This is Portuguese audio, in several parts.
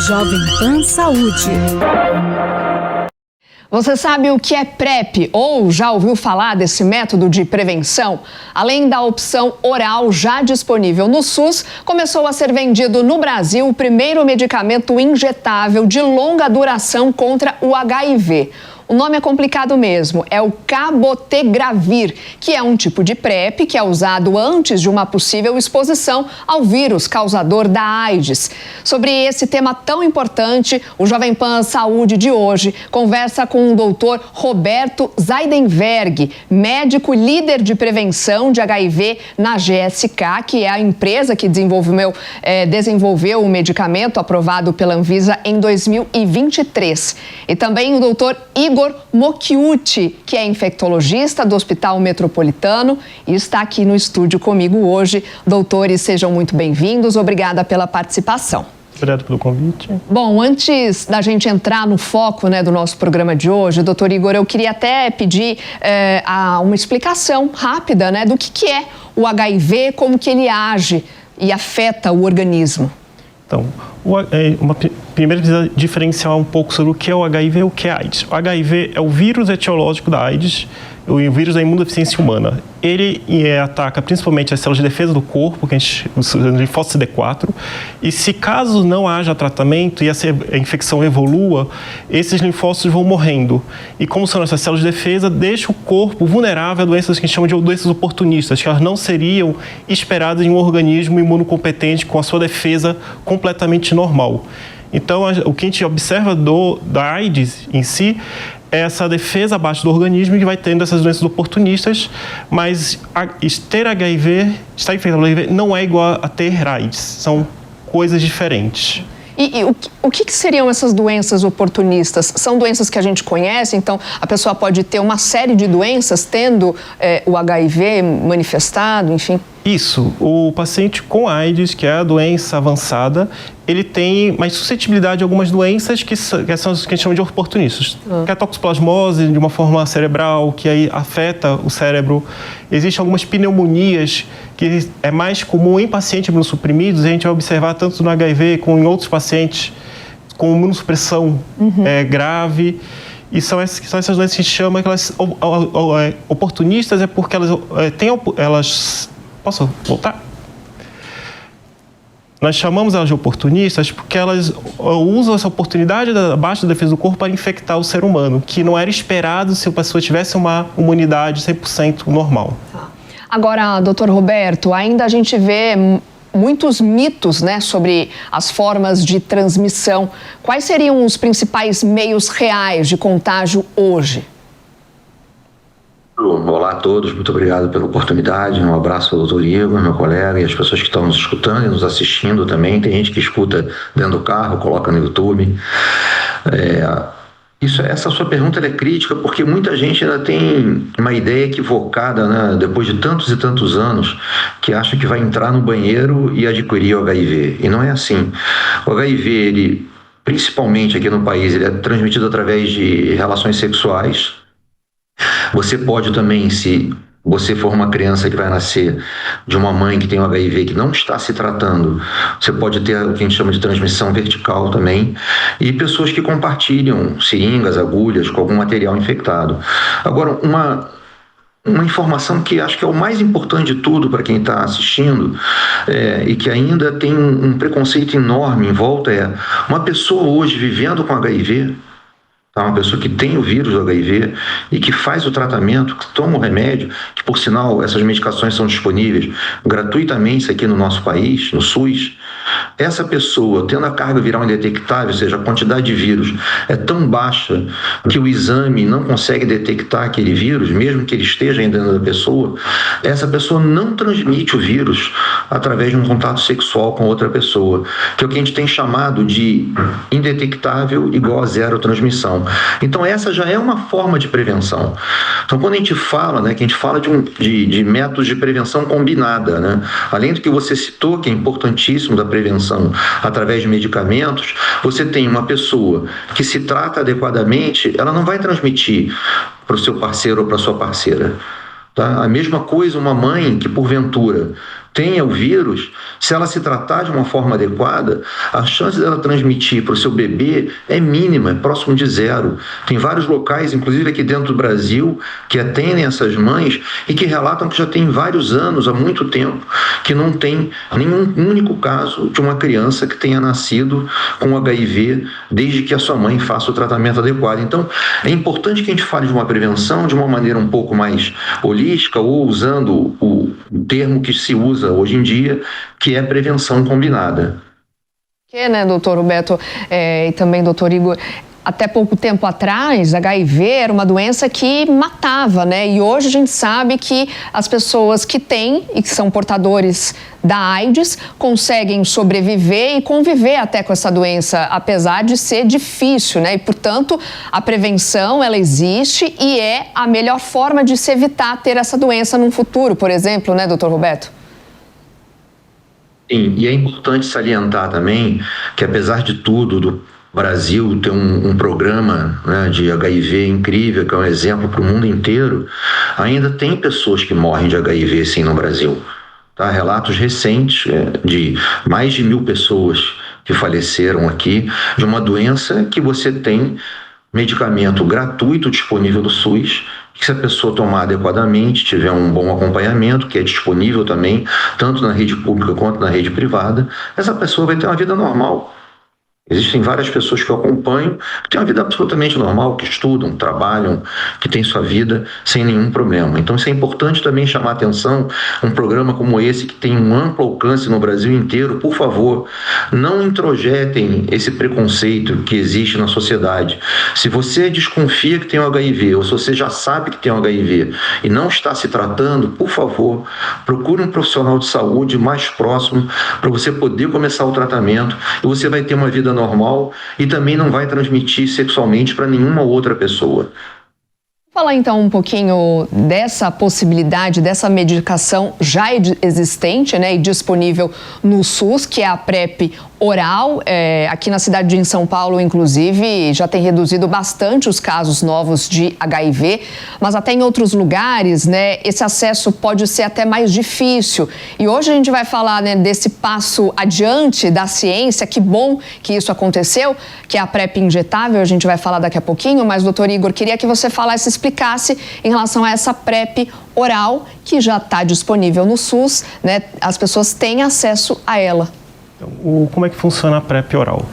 Jovem Pan Saúde. Você sabe o que é PrEP ou já ouviu falar desse método de prevenção? Além da opção oral já disponível no SUS, começou a ser vendido no Brasil o primeiro medicamento injetável de longa duração contra o HIV. O nome é complicado mesmo, é o cabotegravir, que é um tipo de PrEP que é usado antes de uma possível exposição ao vírus causador da AIDS. Sobre esse tema tão importante, o Jovem Pan Saúde de hoje conversa com o doutor Roberto Zaidenberg, médico líder de prevenção de HIV na GSK, que é a empresa que desenvolveu o medicamento aprovado pela Anvisa em 2023. E também o doutor Igor Mocchiuti, que é infectologista do Hospital Metropolitano e está aqui no estúdio comigo hoje. Doutores, sejam muito bem-vindos. Obrigada pela participação. Obrigado pelo convite. Bom, antes da gente entrar no foco do nosso programa de hoje, doutor Igor, eu queria até pedir uma explicação rápida do que é o HIV, como que ele age e afeta o organismo. Então, primeiro precisa diferenciar um pouco sobre o que é o HIV e o que é a AIDS. O HIV é o vírus etiológico da AIDS, o vírus da imunodeficiência humana. Ele ataca principalmente as células de defesa do corpo, que a gente chama de linfócitos CD4, e se caso não haja tratamento e a infecção evolua, esses linfócitos vão morrendo. E como são essas células de defesa, deixa o corpo vulnerável a doenças que a gente chama de doenças oportunistas, que elas não seriam esperadas em um organismo imunocompetente com a sua defesa completamente normal. Então, o que a gente observa da AIDS em si é essa defesa abaixo do organismo que vai tendo essas doenças oportunistas, mas ter HIV, estar infectado pelo HIV, não é igual a ter AIDS, são coisas diferentes. E o que seriam essas doenças oportunistas? São doenças que a gente conhece, então a pessoa pode ter uma série de doenças tendo o HIV manifestado, enfim? Isso, o paciente com AIDS, que é a doença avançada, ele tem mais suscetibilidade a algumas doenças que são as que a gente chama de oportunistas. Que é a toxoplasmose de uma forma cerebral, que aí afeta o cérebro. Existem algumas pneumonias que é mais comum em pacientes imunossuprimidos, a gente vai observar tanto no HIV como em outros pacientes com imunossupressão grave. E são essas doenças que a gente chama que elas oportunistas, é porque elas Posso voltar? Nós chamamos elas de oportunistas porque elas usam essa oportunidade abaixo da defesa do corpo para infectar o ser humano, que não era esperado se a pessoa tivesse uma imunidade 100% normal. Agora, doutor Roberto, ainda a gente vê muitos mitos sobre as formas de transmissão. Quais seriam os principais meios reais de contágio hoje? Olá a todos, muito obrigado pela oportunidade. Um abraço ao doutor Igor, meu colega, e as pessoas que estão nos escutando e nos assistindo também. Tem gente que escuta dentro do carro, coloca no YouTube. Essa sua pergunta é crítica porque muita gente ainda tem uma ideia equivocada, depois de tantos e tantos anos, que acha que vai entrar no banheiro e adquirir o HIV. E não é assim. O HIV, ele, principalmente aqui no país, ele é transmitido através de relações sexuais. Você pode também, se você for uma criança que vai nascer de uma mãe que tem o HIV que não está se tratando, você pode ter o que a gente chama de transmissão vertical também, e pessoas que compartilham seringas, agulhas com algum material infectado. Agora, uma informação que acho que é o mais importante de tudo para quem está assistindo e que ainda tem um preconceito enorme em volta é uma pessoa hoje vivendo com HIV, uma pessoa que tem o vírus do HIV e que faz o tratamento, que toma o remédio, que por sinal essas medicações são disponíveis gratuitamente aqui no nosso país, no SUS, essa pessoa tendo a carga viral indetectável, ou seja, a quantidade de vírus é tão baixa que o exame não consegue detectar aquele vírus, mesmo que ele esteja ainda dentro da pessoa, essa pessoa não transmite o vírus através de um contato sexual com outra pessoa, que é o que a gente tem chamado de indetectável igual a zero transmissão. Então essa já é uma forma de prevenção. Então quando a gente fala, que a gente fala de métodos de prevenção combinada, além do que você citou, que é importantíssimo da prevenção através de medicamentos, você tem uma pessoa que se trata adequadamente, ela não vai transmitir para o seu parceiro ou para a sua parceira. A mesma coisa uma mãe que porventura tenha o vírus, se ela se tratar de uma forma adequada, a chance dela transmitir para o seu bebê é mínima, é próximo de zero. Tem vários locais, inclusive aqui dentro do Brasil, que atendem essas mães e que relatam que já tem vários anos, há muito tempo, que não tem nenhum único caso de uma criança que tenha nascido com HIV desde que a sua mãe faça o tratamento adequado. Então, é importante que a gente fale de uma prevenção de uma maneira um pouco mais holística, ou usando o termo que se usa hoje em dia, que é prevenção combinada. Que, né, doutor Roberto, e também doutor Igor, até pouco tempo atrás, HIV era uma doença que matava, né? E hoje a gente sabe que as pessoas que têm e que são portadores da AIDS conseguem sobreviver e conviver até com essa doença, apesar de ser difícil, né? E, portanto, a prevenção, ela existe e é a melhor forma de se evitar ter essa doença num futuro, por exemplo, né, doutor Roberto? Sim, e é importante salientar também que, apesar de tudo, do Brasil tem um programa, né, de HIV incrível, que é um exemplo para o mundo inteiro, ainda tem pessoas que morrem de HIV sim no Brasil. Tá? Relatos recentes de mais de 1.000 pessoas que faleceram aqui de uma doença que você tem medicamento gratuito disponível no SUS, que se a pessoa tomar adequadamente, tiver um bom acompanhamento, que é disponível também, tanto na rede pública quanto na rede privada, essa pessoa vai ter uma vida normal. Existem várias pessoas que eu acompanho que têm uma vida absolutamente normal, que estudam, trabalham, que têm sua vida sem nenhum problema. Então isso é importante também chamar a atenção. Um programa como esse, que tem um amplo alcance no Brasil inteiro, por favor, não introjetem esse preconceito que existe na sociedade. Se você desconfia que tem o HIV, ou se você já sabe que tem o HIV e não está se tratando, por favor, procure um profissional de saúde mais próximo para você poder começar o tratamento e você vai ter uma vida normal e também não vai transmitir sexualmente para nenhuma outra pessoa. Falar então um pouquinho dessa possibilidade, dessa medicação já existente, né, e disponível no SUS, que é a PrEP oral. Aqui na cidade de São Paulo, inclusive, já tem reduzido bastante os casos novos de HIV, mas até em outros lugares, né, esse acesso pode ser até mais difícil. E hoje a gente vai falar, né, desse passo adiante da ciência. Que bom que isso aconteceu, que é a PrEP injetável. A gente vai falar daqui a pouquinho, mas, doutor Igor, queria que você explicasse em relação a essa PrEP oral que já está disponível no SUS, né? As pessoas têm acesso a ela. Então, como é que funciona a PrEP oral?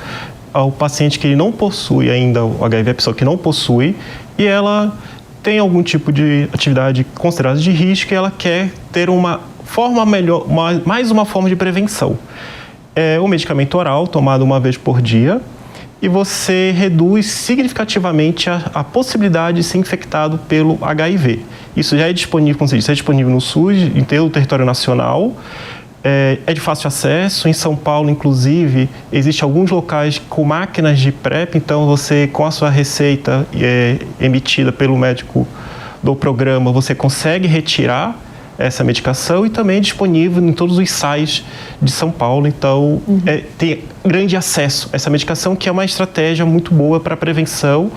O paciente que ele não possui ainda o HIV, a pessoa que não possui, e ela tem algum tipo de atividade considerada de risco e ela quer ter uma forma melhor, mais uma forma de prevenção. É o medicamento oral, tomado uma vez por dia, e você reduz significativamente a possibilidade de ser infectado pelo HIV. Isso já é disponível, como você disse, é disponível no SUS, em todo o território nacional, é de fácil acesso. Em São Paulo, inclusive, existem alguns locais com máquinas de PrEP, então você, com a sua receita emitida pelo médico do programa, você consegue retirar essa medicação e também é disponível em todos os sites de São Paulo. Então, tem grande acesso a essa medicação, que é uma estratégia muito boa para a prevenção.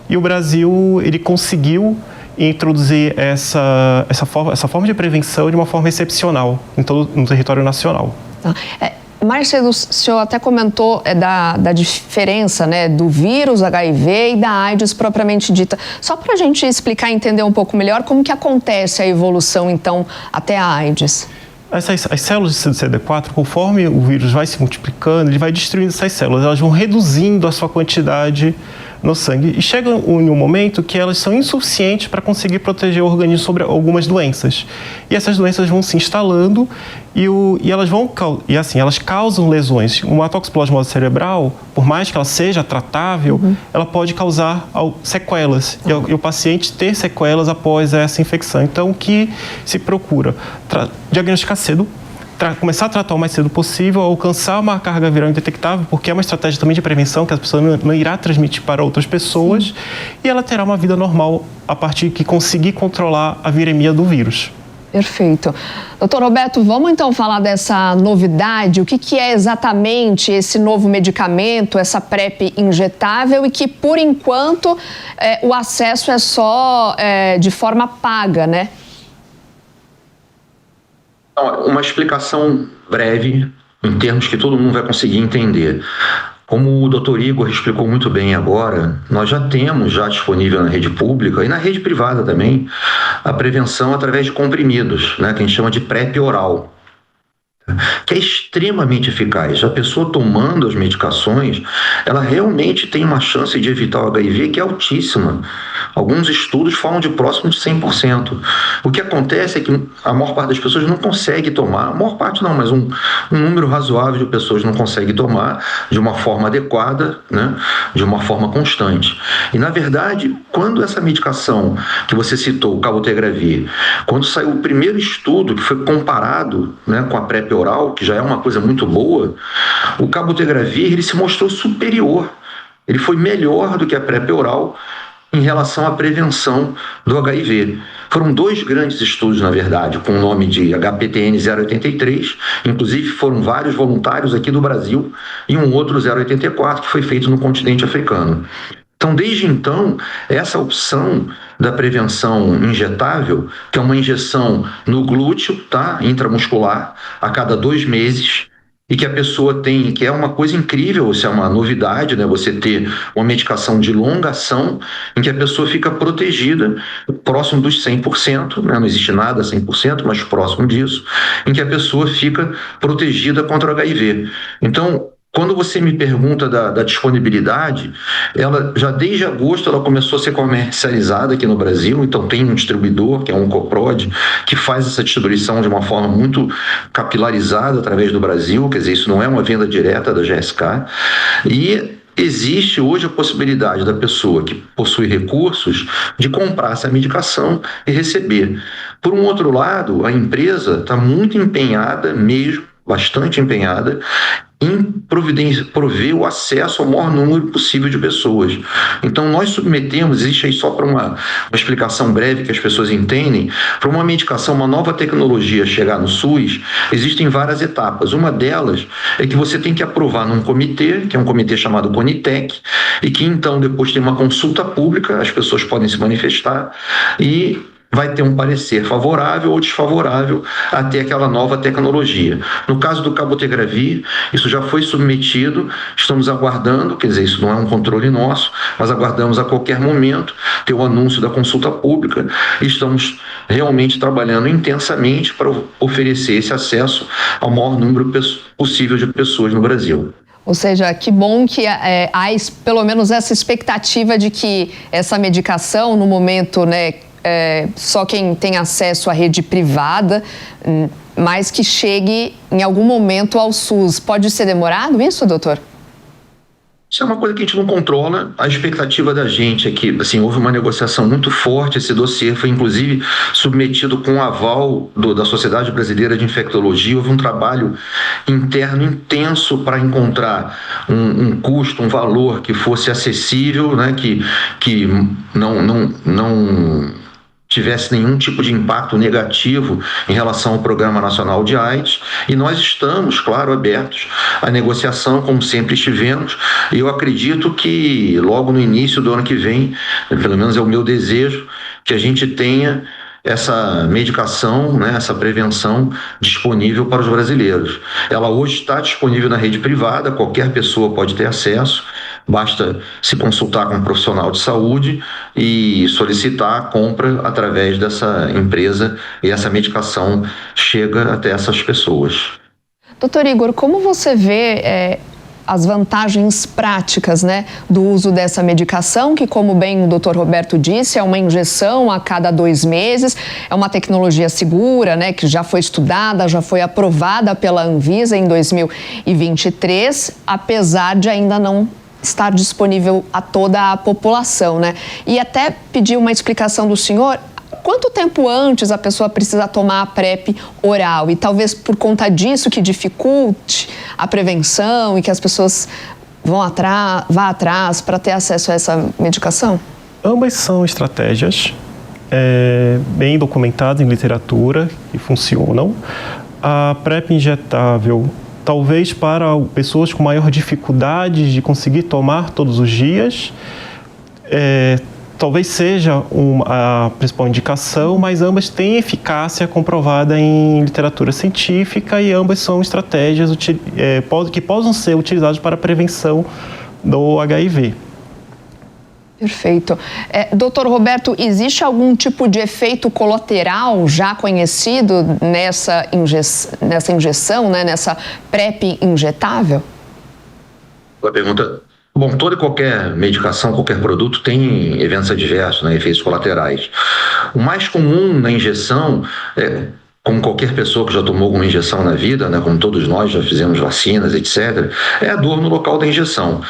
E o Brasil, ele conseguiu introduzir essa forma de prevenção de uma forma excepcional no território nacional. Márcia, o senhor até comentou da diferença, né, do vírus HIV e da AIDS propriamente dita. Só para a gente explicar e entender um pouco melhor como que acontece a evolução, então, até a AIDS. As células de CD4, conforme o vírus vai se multiplicando, ele vai destruindo essas células, elas vão reduzindo a sua quantidade no sangue e chega em um momento que elas são insuficientes para conseguir proteger o organismo sobre algumas doenças. E essas doenças vão se instalando e elas causam lesões. Uma toxoplasmose cerebral, por mais que ela seja tratável, ela pode causar sequelas e o paciente ter sequelas após essa infecção. Então, o que se procura? Diagnosticar cedo, começar a tratar o mais cedo possível, alcançar uma carga viral indetectável, porque é uma estratégia também de prevenção que a pessoa não irá transmitir para outras pessoas. Sim. E ela terá uma vida normal a partir que conseguir controlar a viremia do vírus. Perfeito. Doutor Roberto, vamos então falar dessa novidade, o que é exatamente esse novo medicamento, essa PrEP injetável e que, por enquanto, o acesso é só de forma paga, né? Então, uma explicação breve, em termos que todo mundo vai conseguir entender. Como o Dr. Igor explicou muito bem agora, nós já temos disponível na rede pública e na rede privada também a prevenção através de comprimidos, né, que a gente chama de PrEP oral, que é extremamente eficaz. A pessoa tomando as medicações, ela realmente tem uma chance de evitar o HIV que é altíssima. Alguns estudos falam de próximo de 100%. O que acontece é que a maior parte das pessoas não consegue tomar, a maior parte não, mas um número razoável de pessoas não consegue tomar de uma forma adequada, né, de uma forma constante. E, na verdade, quando essa medicação que você citou, o cabotegravir, quando saiu o primeiro estudo que foi comparado, né, com a PrEP oral, que já é uma coisa muito boa, o cabotegravir ele se mostrou superior. Ele foi melhor do que a PrEP oral em relação à prevenção do HIV. Foram 2 grandes estudos, na verdade, com o nome de HPTN 083, inclusive foram vários voluntários aqui do Brasil, e um outro 084 que foi feito no continente africano. Então, desde então, essa opção da prevenção injetável, que é uma injeção no glúteo, tá, intramuscular, a cada 2 meses, e que a pessoa tem, que é uma coisa incrível, isso é uma novidade, né? Você ter uma medicação de longa ação em que a pessoa fica protegida, próximo dos 100%, né? Não existe nada 100%, mas próximo disso, em que a pessoa fica protegida contra o HIV. Então, quando você me pergunta da disponibilidade, ela já desde agosto ela começou a ser comercializada aqui no Brasil, então tem um distribuidor, que é um Coprod, que faz essa distribuição de uma forma muito capilarizada através do Brasil, quer dizer, isso não é uma venda direta da GSK, e existe hoje a possibilidade da pessoa que possui recursos de comprar essa medicação e receber. Por um outro lado, a empresa está muito empenhada mesmo, bastante empenhada, em prover o acesso ao maior número possível de pessoas. Então, nós submetemos, existe aí só para uma explicação breve que as pessoas entendem, para uma medicação, uma nova tecnologia chegar no SUS, existem várias etapas. Uma delas é que você tem que aprovar num comitê, que é um comitê chamado CONITEC, e que então depois tem uma consulta pública, as pessoas podem se manifestar e vai ter um parecer favorável ou desfavorável até aquela nova tecnologia. No caso do cabotegravir, isso já foi submetido, estamos aguardando, quer dizer, isso não é um controle nosso, mas aguardamos a qualquer momento ter o anúncio da consulta pública e estamos realmente trabalhando intensamente para oferecer esse acesso ao maior número possível de pessoas no Brasil. Ou seja, que bom que há pelo menos essa expectativa de que essa medicação, no momento, né, só quem tem acesso à rede privada, mas que chegue em algum momento ao SUS. Pode ser demorado isso, doutor? Isso é uma coisa que a gente não controla. A expectativa da gente é que, assim, houve uma negociação muito forte. Esse dossiê foi, inclusive, submetido com o aval da Sociedade Brasileira de Infectologia. Houve um trabalho interno intenso para encontrar um custo, um valor que fosse acessível, né, que não tivesse nenhum tipo de impacto negativo em relação ao Programa Nacional de AIDS, e nós estamos, claro, abertos à negociação, como sempre estivemos, e eu acredito que logo no início do ano que vem, pelo menos é o meu desejo, que a gente tenha essa medicação, né, essa prevenção disponível para os brasileiros. Ela hoje está disponível na rede privada, qualquer pessoa pode ter acesso, basta se consultar com um profissional de saúde e solicitar a compra através dessa empresa e essa medicação chega até essas pessoas. Doutor Igor, como você vê as vantagens práticas, né, do uso dessa medicação, que, como bem o doutor Roberto disse, é uma injeção a cada 2 meses, é uma tecnologia segura, né, que já foi estudada, já foi aprovada pela Anvisa em 2023, apesar de ainda não estar disponível a toda a população, né? E até pedir uma explicação do senhor, quanto tempo antes a pessoa precisa tomar a PrEP oral? E talvez por conta disso que dificulte a prevenção e que as pessoas vá atrás para ter acesso a essa medicação? Ambas são estratégias bem documentadas em literatura e funcionam. A PrEP injetável, talvez para pessoas com maior dificuldade de conseguir tomar todos os dias, talvez seja a principal indicação, mas ambas têm eficácia comprovada em literatura científica e ambas são estratégias que possam ser utilizadas para a prevenção do HIV. Perfeito. Doutor Roberto, existe algum tipo de efeito colateral já conhecido nessa injeção, né, nessa PrEP injetável? A pergunta... Bom, toda e qualquer medicação, qualquer produto tem eventos adversos, né, efeitos colaterais. O mais comum na injeção como qualquer pessoa que já tomou alguma injeção na vida, né, como todos nós já fizemos vacinas, etc., é a dor no local da injeção.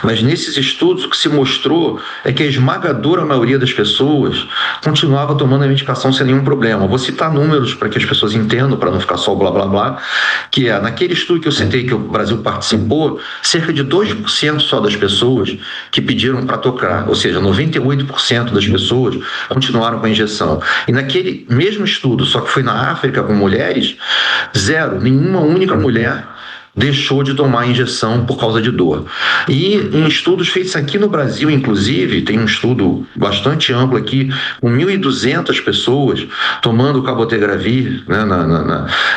Mas nesses estudos o que se mostrou é que a esmagadora maioria das pessoas continuava tomando a medicação sem nenhum problema. Vou citar números para que as pessoas entendam, para não ficar só blá blá blá, que naquele estudo que eu citei que o Brasil participou, cerca de 2% só das pessoas que pediram para tocar, ou seja, 98% das pessoas continuaram com a injeção. E naquele mesmo estudo, só que foi na África, com mulheres, nenhuma única mulher deixou de tomar a injeção por causa de dor. E em estudos feitos aqui no Brasil, inclusive, tem um estudo bastante amplo aqui, com 1.200 pessoas tomando cabotegravir, né,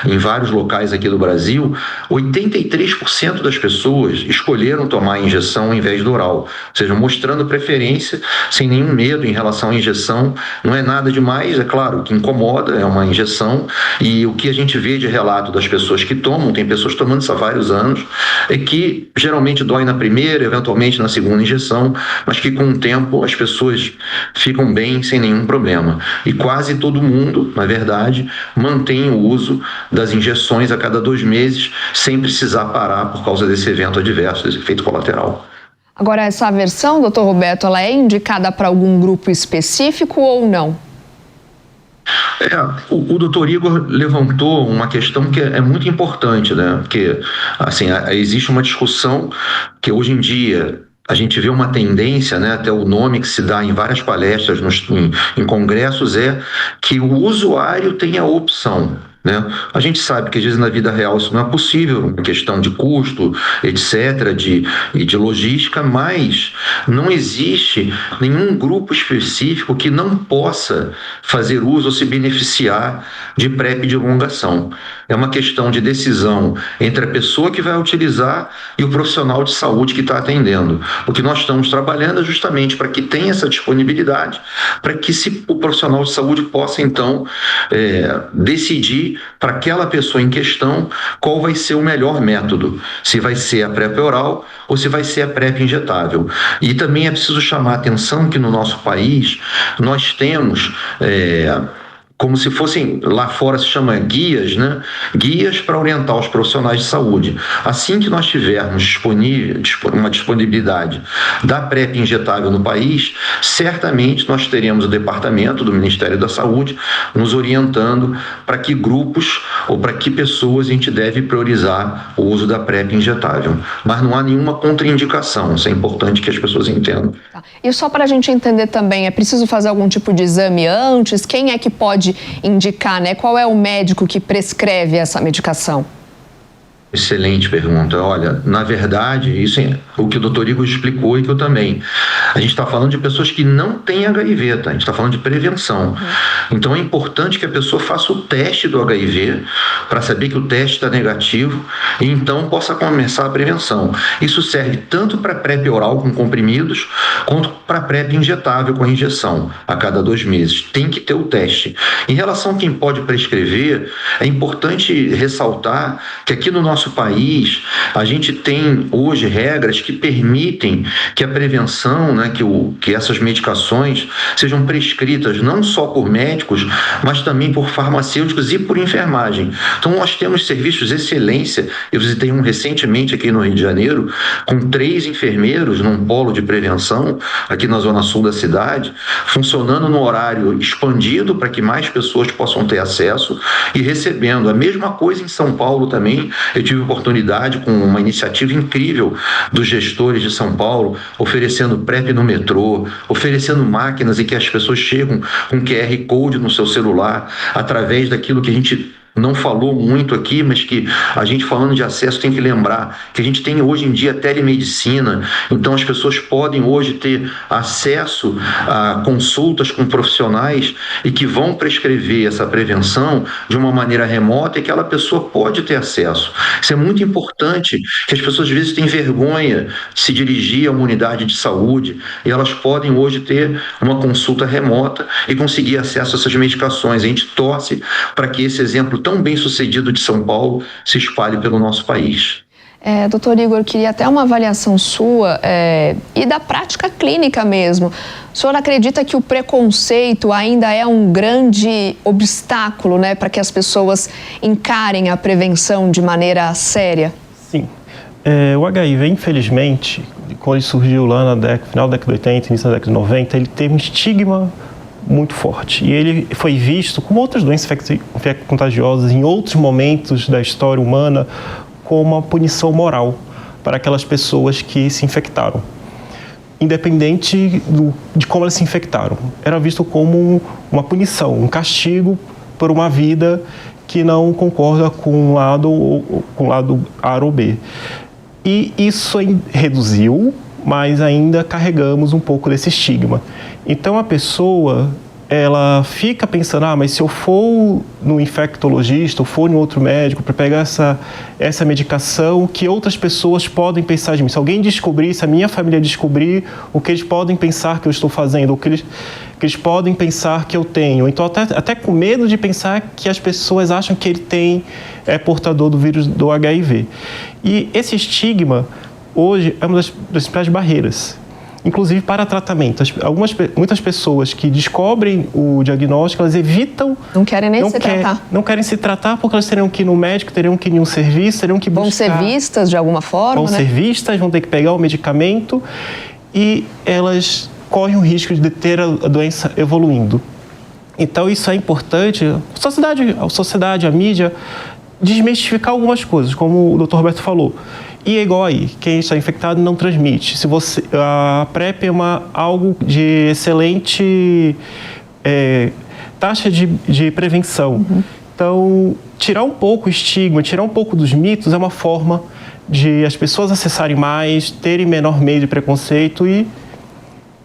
em vários locais aqui do Brasil, 83% das pessoas escolheram tomar a injeção ao invés do oral, ou seja, mostrando preferência, sem nenhum medo em relação à injeção. Não é nada demais, é claro, que incomoda, é uma injeção, e o que a gente vê de relato das pessoas que tomam, tem pessoas tomando isso há vários anos, é que geralmente dói na primeira, eventualmente na segunda injeção, mas que com o tempo as pessoas ficam bem sem nenhum problema. E quase todo mundo, na verdade, mantém o uso das injeções a cada 2 meses, sem precisar parar por causa desse evento adverso, desse efeito colateral. Agora, essa versão, doutor Roberto, ela é indicada para algum grupo específico ou não? O doutor Igor levantou uma questão que é muito importante, né? Porque, assim, existe uma discussão que hoje em dia a gente vê uma tendência, né, até o nome que se dá em várias palestras, em congressos, é que o usuário tem a opção, né? A gente sabe que às vezes na vida real isso não é possível, uma questão de custo, etc., e de logística, mas não existe nenhum grupo específico que não possa fazer uso ou se beneficiar de PrEP de longação. É uma questão de decisão entre a pessoa que vai utilizar e o profissional de saúde que está atendendo. O que nós estamos trabalhando é justamente para que tenha essa disponibilidade, para que o profissional de saúde possa, então, decidir para aquela pessoa em questão qual vai ser o melhor método, se vai ser a PrEP oral ou se vai ser a PrEP injetável. E também é preciso chamar a atenção que no nosso país nós temos como se fossem, lá fora se chama guias, né? Guias para orientar os profissionais de saúde. Assim que nós tivermos uma disponibilidade da PrEP injetável no país, certamente nós teremos o departamento do Ministério da Saúde nos orientando para que grupos ou para que pessoas a gente deve priorizar o uso da PrEP injetável. Mas não há nenhuma contraindicação, isso é importante que as pessoas entendam. Tá. E só para a gente entender também, é preciso fazer algum tipo de exame antes? Quem é que pode indicar, né? Qual é o médico que prescreve essa medicação? Excelente pergunta. Olha, na verdade, isso é o que o doutor Igor explicou e que eu também. A gente está falando de pessoas que não têm HIV, tá? A gente está falando de prevenção. Então é importante que a pessoa faça o teste do HIV para saber que o teste está negativo e então possa começar a prevenção. Isso serve tanto para PrEP oral com comprimidos quanto para PrEP injetável com injeção a cada 2 meses. Tem que ter o teste. Em relação a quem pode prescrever, é importante ressaltar que aqui no nosso país, a gente tem hoje regras que permitem que a prevenção, né, que essas medicações sejam prescritas não só por médicos, mas também por farmacêuticos e por enfermagem. Então nós temos serviços de excelência. Eu visitei um recentemente aqui no Rio de Janeiro, com 3 enfermeiros num polo de prevenção, aqui na zona sul da cidade, funcionando no horário expandido para que mais pessoas possam ter acesso e recebendo. A mesma coisa em São Paulo também. Eu tive oportunidade com uma iniciativa incrível dos gestores de São Paulo, oferecendo PrEP no metrô, oferecendo máquinas em que as pessoas chegam com QR Code no seu celular, através daquilo que a gente não falou muito aqui, mas que a gente falando de acesso tem que lembrar que a gente tem hoje em dia telemedicina, então as pessoas podem hoje ter acesso a consultas com profissionais e que vão prescrever essa prevenção de uma maneira remota e que aquela pessoa pode ter acesso. Isso é muito importante, que as pessoas às vezes têm vergonha de se dirigir a uma unidade de saúde e elas podem hoje ter uma consulta remota e conseguir acesso a essas medicações. A gente torce para que esse exemplo tão bem sucedido de São Paulo se espalhe pelo nosso país. Doutor Igor, eu queria até uma avaliação sua e da prática clínica mesmo. O senhor acredita que o preconceito ainda é um grande obstáculo, né, para que as pessoas encarem a prevenção de maneira séria? Sim. O HIV, infelizmente, quando ele surgiu lá no final da década de 80, início da década de 90, ele teve um estigma muito forte. E ele foi visto, como outras doenças contagiosas em outros momentos da história humana, como uma punição moral para aquelas pessoas que se infectaram. Independente de como elas se infectaram. Era visto como uma punição, um castigo por uma vida que não concorda com o lado A ou B. E isso reduziu, mas ainda carregamos um pouco desse estigma. Então a pessoa, ela fica pensando, mas se eu for no infectologista ou for em outro médico para pegar essa medicação, que outras pessoas podem pensar de mim? Se alguém descobrir, se a minha família descobrir, o que eles podem pensar que eu estou fazendo, o que eles podem pensar que eu tenho. Então até com medo de pensar que as pessoas acham que ele é portador do vírus do HIV. E esse estigma, hoje, é uma das principais barreiras, inclusive para tratamento. Muitas pessoas que descobrem o diagnóstico, elas evitam... Não querem nem se tratar. Não querem se tratar porque elas teriam que ir no médico, teriam que ir em um serviço, teriam que buscar... Vão ser vistas de alguma forma, Vão ser vistas, vão ter que pegar o medicamento e elas correm o risco de ter a doença evoluindo. Então isso é importante. A sociedade, a mídia, desmistificar algumas coisas, como o Dr. Roberto falou. E é igual aí, quem está infectado não transmite. A PrEP é algo de excelente taxa de prevenção. Uhum. Então, tirar um pouco o estigma, tirar um pouco dos mitos é uma forma de as pessoas acessarem mais, terem menor medo de preconceito e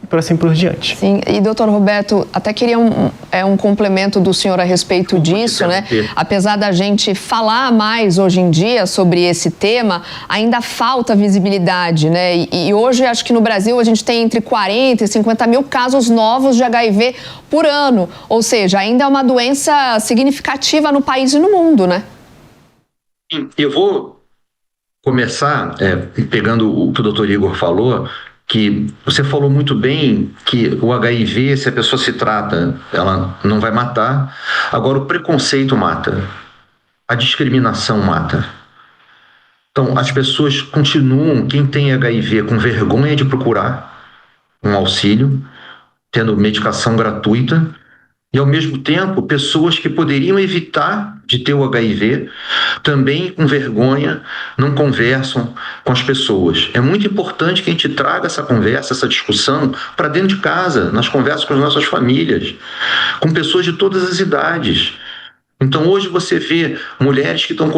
por assim por diante. Sim, e doutor Roberto, até queria um complemento do senhor a respeito disso, né? Apesar da gente falar mais hoje em dia sobre esse tema, ainda falta visibilidade, né? E hoje, acho que no Brasil, a gente tem entre 40 e 50 mil casos novos de HIV por ano. Ou seja, ainda é uma doença significativa no país e no mundo, né? Eu vou começar pegando o que o doutor Igor falou, que você falou muito bem que o HIV, se a pessoa se trata, ela não vai matar. Agora, o preconceito mata, a discriminação mata. Então, as pessoas continuam, quem tem HIV, com vergonha de procurar um auxílio, tendo medicação gratuita, e, ao mesmo tempo, pessoas que poderiam evitar de ter o HIV, também com vergonha, não conversam com as pessoas. É muito importante que a gente traga essa conversa, essa discussão, para dentro de casa, nas conversas com as nossas famílias, com pessoas de todas as idades. Então, hoje você vê mulheres que estão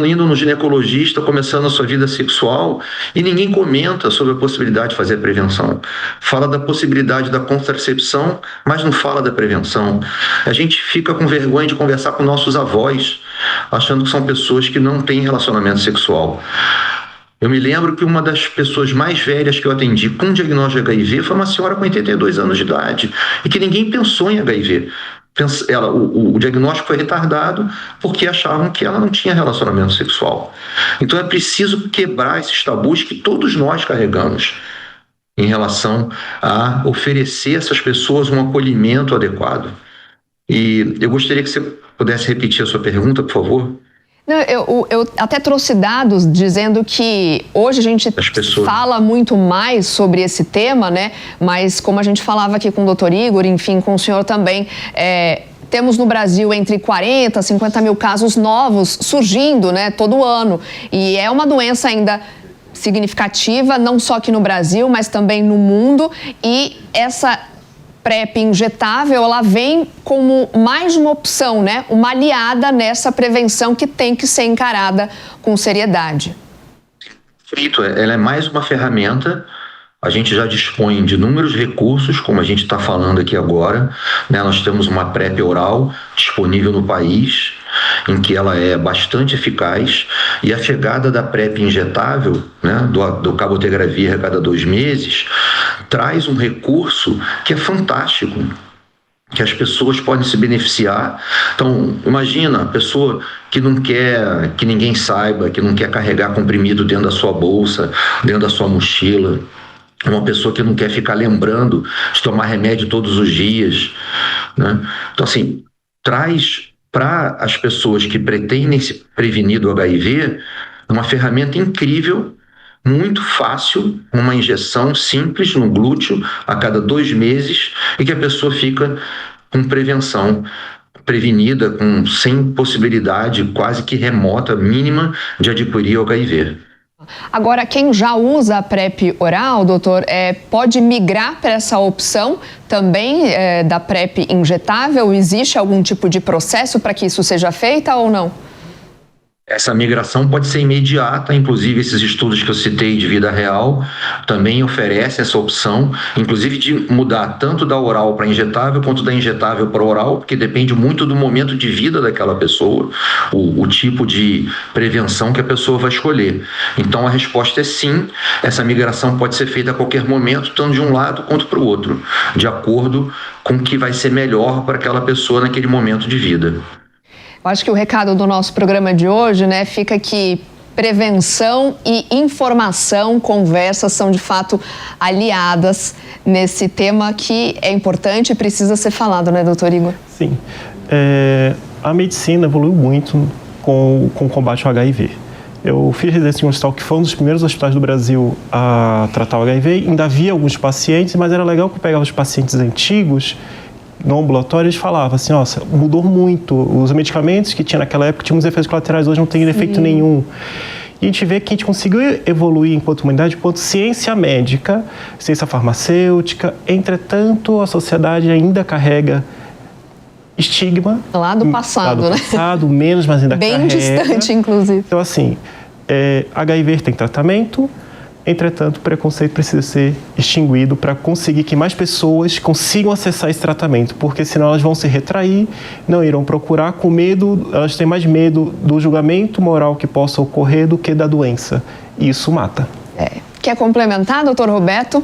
indo no ginecologista, começando a sua vida sexual, e ninguém comenta sobre a possibilidade de fazer a prevenção. Fala da possibilidade da contracepção, mas não fala da prevenção. A gente fica com vergonha de conversar com nossos avós, achando que são pessoas que não têm relacionamento sexual. Eu me lembro que uma das pessoas mais velhas que eu atendi com diagnóstico de HIV foi uma senhora com 82 anos de idade, e que ninguém pensou em HIV. O diagnóstico foi retardado porque achavam que ela não tinha relacionamento sexual. Então é preciso quebrar esses tabus que todos nós carregamos em relação a oferecer a essas pessoas um acolhimento adequado. E eu gostaria que você pudesse repetir a sua pergunta, por favor. Eu até trouxe dados dizendo que hoje a gente fala muito mais sobre esse tema, né? Mas como a gente falava aqui com o doutor Igor, enfim, com o senhor também, temos no Brasil entre 40 e 50 mil casos novos surgindo, né, todo ano. E é uma doença ainda significativa, não só aqui no Brasil, mas também no mundo. E essa PrEP injetável, ela vem como mais uma opção, né? Uma aliada nessa prevenção que tem que ser encarada com seriedade. Ela é mais uma ferramenta. A gente já dispõe de inúmeros recursos, como a gente está falando aqui agora, né? Nós temos uma PrEP oral disponível no país, em que ela é bastante eficaz, e a chegada da PrEP injetável, né, do cabotegravir a cada 2 meses, traz um recurso que é fantástico, que as pessoas podem se beneficiar. Então, imagina a pessoa que não quer que ninguém saiba, que não quer carregar comprimido dentro da sua bolsa, dentro da sua mochila, uma pessoa que não quer ficar lembrando de tomar remédio todos os dias, né? Então, assim, traz para as pessoas que pretendem se prevenir do HIV uma ferramenta incrível, muito fácil, uma injeção simples no glúteo a cada 2 meses, e que a pessoa fica com prevenção, prevenida, sem possibilidade quase que remota, mínima, de adquirir o HIV. Agora, quem já usa a PrEP oral, doutor, pode migrar para essa opção também da PrEP injetável? Existe algum tipo de processo para que isso seja feito ou não? Essa migração pode ser imediata, inclusive esses estudos que eu citei de vida real também oferecem essa opção, inclusive de mudar tanto da oral para injetável quanto da injetável para oral, porque depende muito do momento de vida daquela pessoa, o tipo de prevenção que a pessoa vai escolher. Então a resposta é sim, essa migração pode ser feita a qualquer momento, tanto de um lado quanto para o outro, de acordo com o que vai ser melhor para aquela pessoa naquele momento de vida. Eu acho que o recado do nosso programa de hoje, né, fica que prevenção e informação, conversa são de fato aliadas nesse tema que é importante e precisa ser falado, né, doutor Igor? Sim. A medicina evoluiu muito com o combate ao HIV. Eu fiz residência em um hospital que foi um dos primeiros hospitais do Brasil a tratar o HIV. Ainda havia alguns pacientes, mas era legal que eu pegava os pacientes antigos no ambulatório, eles falavam assim, nossa, mudou muito. Os medicamentos que tinha naquela época tinham uns efeitos colaterais, hoje não tem efeito nenhum. E a gente vê que a gente conseguiu evoluir enquanto humanidade, enquanto ciência médica, ciência farmacêutica. Entretanto, a sociedade ainda carrega estigma. Lá do passado, lá do passado, menos, mas ainda bem carrega. Distante, inclusive. Então, assim, HIV tem tratamento. Entretanto, o preconceito precisa ser extinguido para conseguir que mais pessoas consigam acessar esse tratamento, porque senão elas vão se retrair, não irão procurar, com medo, elas têm mais medo do julgamento moral que possa ocorrer do que da doença. E isso mata. Quer complementar, doutor Roberto?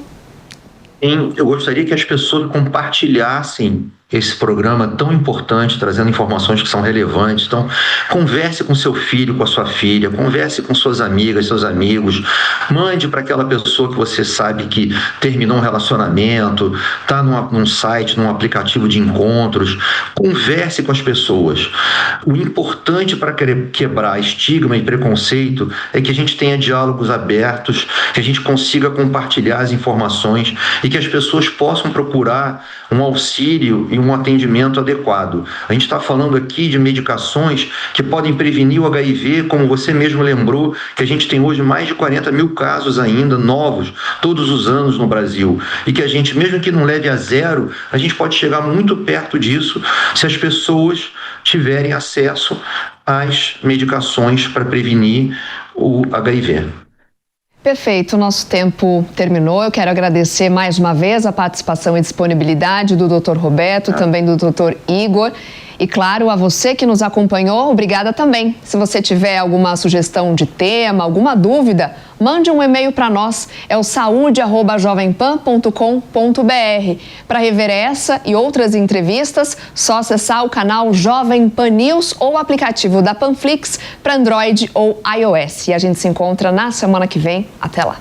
Sim, eu gostaria que as pessoas compartilhassem esse programa tão importante, trazendo informações que são relevantes. Então, converse com seu filho, com a sua filha, converse com suas amigas, seus amigos, mande para aquela pessoa que você sabe que terminou um relacionamento, está num site, num aplicativo de encontros, converse com as pessoas. O importante para quebrar estigma e preconceito é que a gente tenha diálogos abertos, que a gente consiga compartilhar as informações e que as pessoas possam procurar um auxílio e um atendimento adequado. A gente está falando aqui de medicações que podem prevenir o HIV, como você mesmo lembrou, que a gente tem hoje mais de 40 mil casos ainda novos, todos os anos no Brasil, e que a gente, mesmo que não leve a zero, a gente pode chegar muito perto disso se as pessoas tiverem acesso às medicações para prevenir o HIV. Perfeito, nosso tempo terminou. Eu quero agradecer mais uma vez a participação e disponibilidade do Dr. Roberto, também do Dr. Igor. E claro, a você que nos acompanhou, obrigada também. Se você tiver alguma sugestão de tema, alguma dúvida, mande um e-mail para nós, é o saude@jovempan.com.br. Para rever essa e outras entrevistas, só acessar o canal Jovem Pan News ou o aplicativo da Panflix para Android ou iOS. E a gente se encontra na semana que vem. Até lá.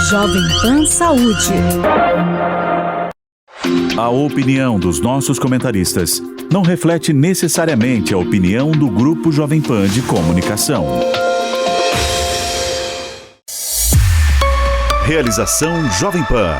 Jovem Pan Saúde. A opinião dos nossos comentaristas não reflete necessariamente a opinião do Grupo Jovem Pan de Comunicação. Realização Jovem Pan.